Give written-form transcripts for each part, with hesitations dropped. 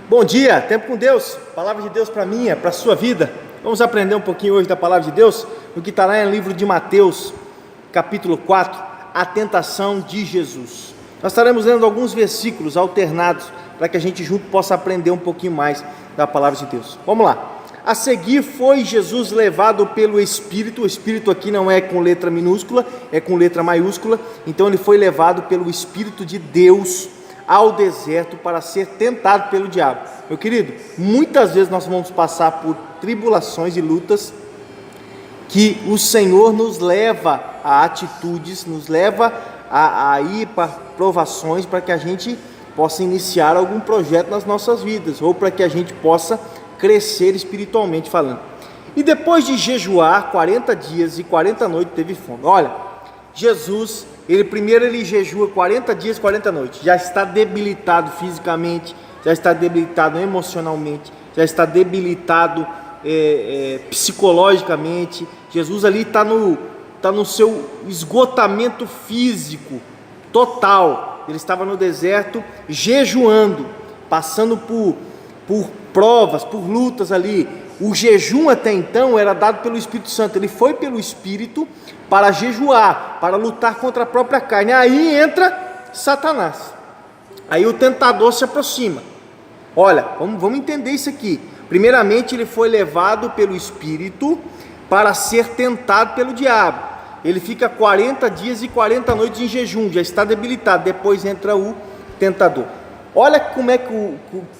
Bom dia, tempo com Deus, palavra de Deus para mim, para a sua vida. Vamos aprender um pouquinho hoje da palavra de Deus, no que está lá no livro de Mateus, capítulo 4, a tentação de Jesus. Nós estaremos lendo alguns versículos alternados, para que a gente junto possa aprender um pouquinho mais da palavra de Deus. Vamos lá. A seguir foi Jesus levado pelo Espírito, o Espírito aqui não é com letra minúscula, é com letra maiúscula, então ele foi levado pelo Espírito de Deus ao deserto para ser tentado pelo diabo. Meu querido, muitas vezes nós vamos passar por tribulações e lutas que o Senhor nos leva a atitudes, nos leva a ir para provações para que a gente possa iniciar algum projeto nas nossas vidas, ou para que a gente possa crescer espiritualmente falando. E depois de jejuar 40 dias e 40 noites teve fome. Olha, Jesus, ele jejua 40 dias e 40 noites, já está debilitado fisicamente, já está debilitado emocionalmente, já está debilitado psicologicamente. Jesus ali está no seu esgotamento físico total. Ele estava no deserto jejuando, passando por provas, por lutas ali. O jejum até então era dado pelo Espírito Santo. Ele foi pelo Espírito para jejuar, para lutar contra a própria carne. Aí entra Satanás. Aí o tentador se aproxima. Olha, vamos entender isso aqui. Primeiramente ele foi levado pelo Espírito para ser tentado pelo diabo. Ele fica 40 dias e 40 noites em jejum, já está debilitado. Depois entra o tentador. Olha como é que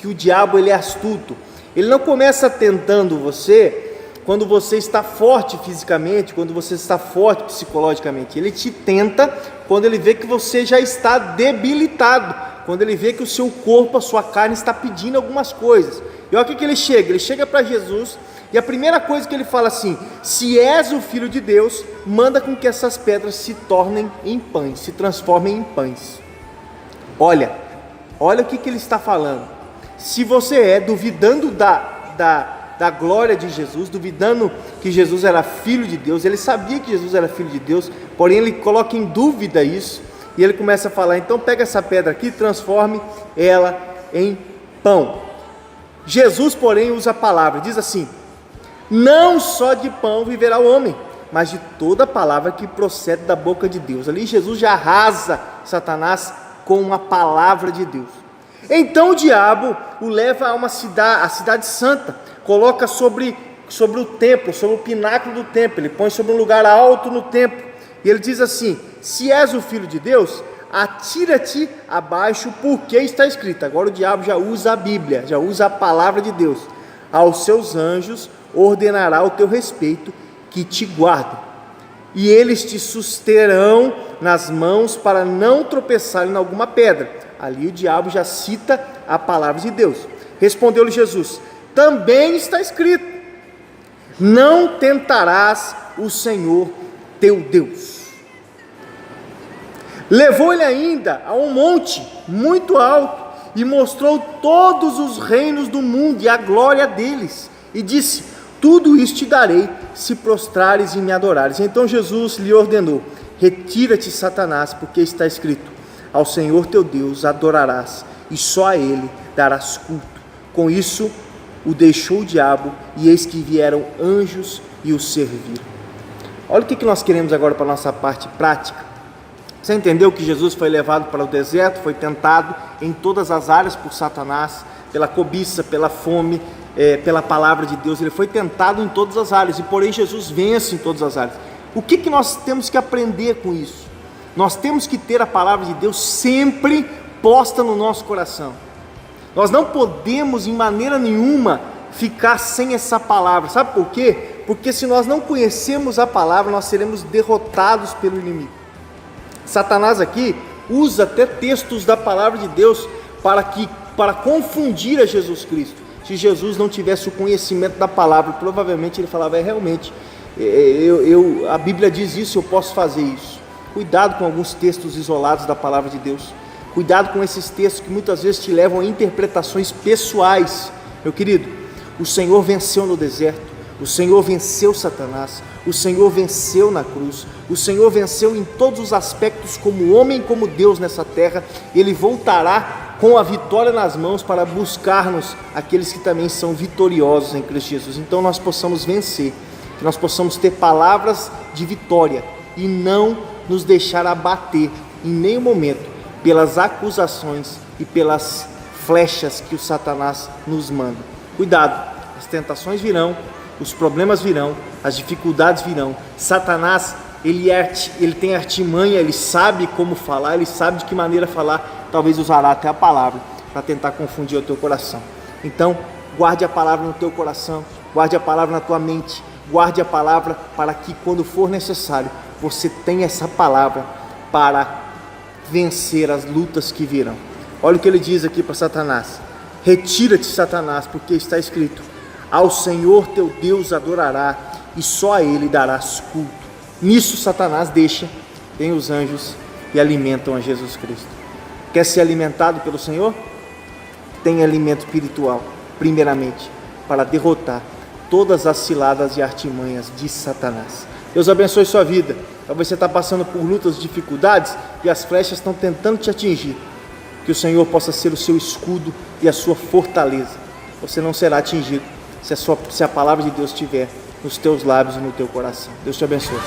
o diabo ele é astuto. Ele não começa tentando você quando você está forte fisicamente, quando você está forte psicologicamente. Ele te tenta quando ele vê que você já está debilitado, quando ele vê que o seu corpo, a sua carne está pedindo algumas coisas. E olha o que ele chega. Ele chega para Jesus e a primeira coisa que ele fala assim: se és o Filho de Deus, manda com que essas pedras se tornem em pães, se transformem em pães. Olha o que ele está falando. Se você duvidando da glória de Jesus, duvidando que Jesus era Filho de Deus, ele sabia que Jesus era Filho de Deus, porém ele coloca em dúvida isso, e ele começa a falar: então pega essa pedra aqui e transforme ela em pão. Jesus, porém, usa a palavra, diz assim: não só de pão viverá o homem, mas de toda palavra que procede da boca de Deus. Ali Jesus já arrasa Satanás com a palavra de Deus. Então o diabo o leva a a cidade santa, coloca sobre o templo, sobre o pináculo do templo, ele põe sobre um lugar alto no templo, e ele diz assim: se és o Filho de Deus, atira-te abaixo, porque está escrito. Agora o diabo já usa a Bíblia, já usa a palavra de Deus. Aos seus anjos ordenará o teu respeito, que te guardem, e eles te susterão nas mãos para não tropeçar em alguma pedra. Ali o diabo já cita a palavra de Deus. Respondeu-lhe Jesus: também está escrito: não tentarás o Senhor teu Deus. Levou ele ainda a um monte muito alto e mostrou todos os reinos do mundo e a glória deles, e disse: tudo isso te darei, se prostrares e me adorares. Então Jesus lhe ordenou: retira-te, Satanás, porque está escrito: ao Senhor teu Deus adorarás, e só a Ele darás culto. Com isso o deixou o diabo, e eis que vieram anjos e o serviram. Olha o que nós queremos agora para a nossa parte prática. Você entendeu que Jesus foi levado para o deserto, foi tentado em todas as áreas por Satanás, pela cobiça, pela fome, pela palavra de Deus. Ele foi tentado em todas as áreas, e porém Jesus vence em todas as áreas. O que nós temos que aprender com isso? Nós temos que ter a palavra de Deus sempre posta no nosso coração. Nós não podemos em maneira nenhuma ficar sem essa palavra. Sabe por quê? Porque se nós não conhecemos a palavra, nós seremos derrotados pelo inimigo. Satanás aqui usa até textos da palavra de Deus para confundir a Jesus Cristo. Se Jesus não tivesse o conhecimento da palavra, provavelmente ele falava: realmente, a Bíblia diz isso, eu posso fazer isso. Cuidado com alguns textos isolados da palavra de Deus. Cuidado com esses textos que muitas vezes te levam a interpretações pessoais. Meu querido, o Senhor venceu no deserto, o Senhor venceu Satanás, o Senhor venceu na cruz, o Senhor venceu em todos os aspectos como homem, como Deus nessa terra. Ele voltará com a vitória nas mãos para buscarmos aqueles que também são vitoriosos em Cristo Jesus. Então nós possamos vencer, que nós possamos ter palavras de vitória e não nos deixar abater em nenhum momento pelas acusações e pelas flechas que o Satanás nos manda. Cuidado, as tentações virão, os problemas virão, as dificuldades virão. Satanás, ele tem artimanha, ele sabe como falar, ele sabe de que maneira falar, talvez usará até a palavra para tentar confundir o teu coração. Então, guarde a palavra no teu coração, guarde a palavra na tua mente, guarde a palavra para que quando for necessário, você tenha essa palavra para vencer as lutas que virão. Olha o que ele diz aqui para Satanás: retira-te, Satanás, porque está escrito: ao Senhor teu Deus adorará e só a Ele darás culto. Nisso Satanás vem os anjos e alimentam a Jesus Cristo. Quer ser alimentado pelo Senhor? Tem alimento espiritual, primeiramente, para derrotar todas as ciladas e artimanhas de Satanás. Deus abençoe sua vida. Talvez você está passando por lutas, dificuldades e as flechas estão tentando te atingir. Que o Senhor possa ser o seu escudo e a sua fortaleza. Você não será atingido se a palavra de Deus estiver nos teus lábios e no teu coração. Deus te abençoe.